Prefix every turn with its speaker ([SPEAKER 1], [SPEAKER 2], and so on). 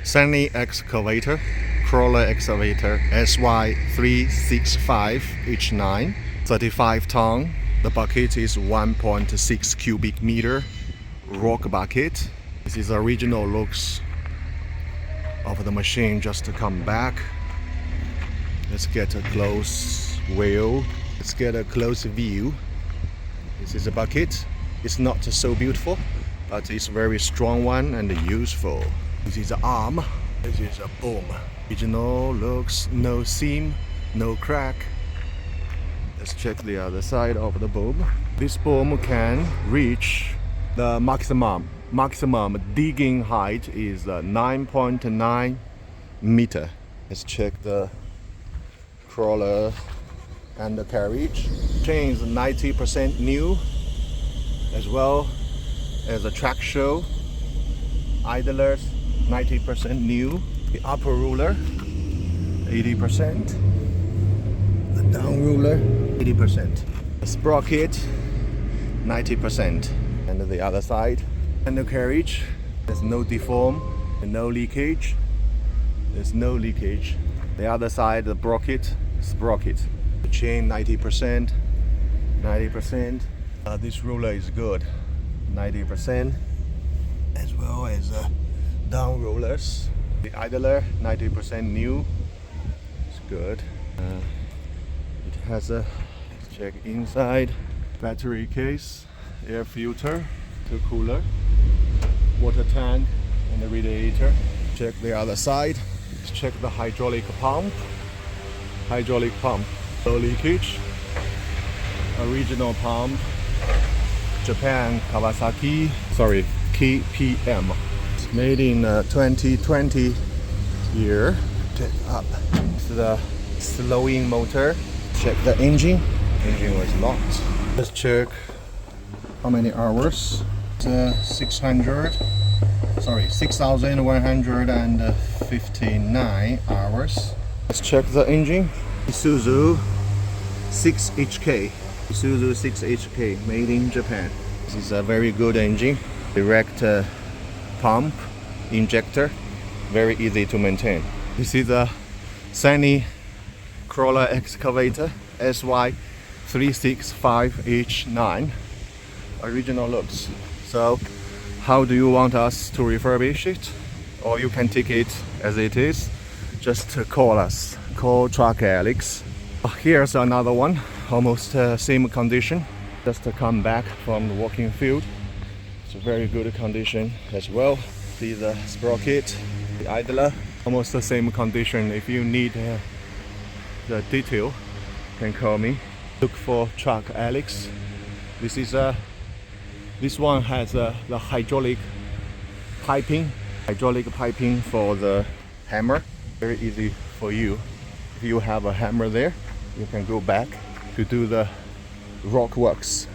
[SPEAKER 1] Sunny excavator, crawler excavator SY365H9, 35 ton. The bucket is 1.6 cubic meter rock bucket. This is the original looks of the machine just to come back. Let's get a close view. Let's get a close view. This is a bucket. It's not so beautiful, but it's a very strong one and useful. This is the arm. This is a boom. Original looks, no seam, no crack. Let's check the other side of the boom. This boom can reach the maximum digging height is 9.9 meter. Let's check the crawler and the carriage. Chain is 90% new, as well as the track show. Idlers 90% new. The upper ruler 80%. The down ruler 80%. The sprocket 90%. And the other side. And the carriage, there's no deform and no leakage. There's no leakage. The other side, the sprocket. The chain 90%. This ruler is good, 90%, as well as down rollers. The idler 90% new. It's good. It has a, let's check inside, battery case, air filter, the cooler, water tank, and the radiator. Check the other side. Let's check the hydraulic pump. No leakage. Original pump. Japan Kawasaki. KPM. It's made in 2020 year. Check up. It's the slowing motor. Check the engine. Engine was locked. Let's check how many hours. It's 6,159 hours. Let's check the engine. Isuzu 6HK. Isuzu 6HK, made in Japan. This is a very good engine. Direct pump injector, very easy to maintain. This is a Sunny crawler excavator SY365H9. Original looks. So how do you want us to refurbish it? Or you can take it as it is. Just call us. Call Truck Alex. Here's another one, almost same condition. Just to come back from the walking field. It's a very good condition as well. See the sprocket, the idler, almost the same condition. If you need the detail, you can call me. Look for Truck Alex. This one has the hydraulic piping for the hammer. Very easy for you. If you have a hammer there, you can go back to do the rock works.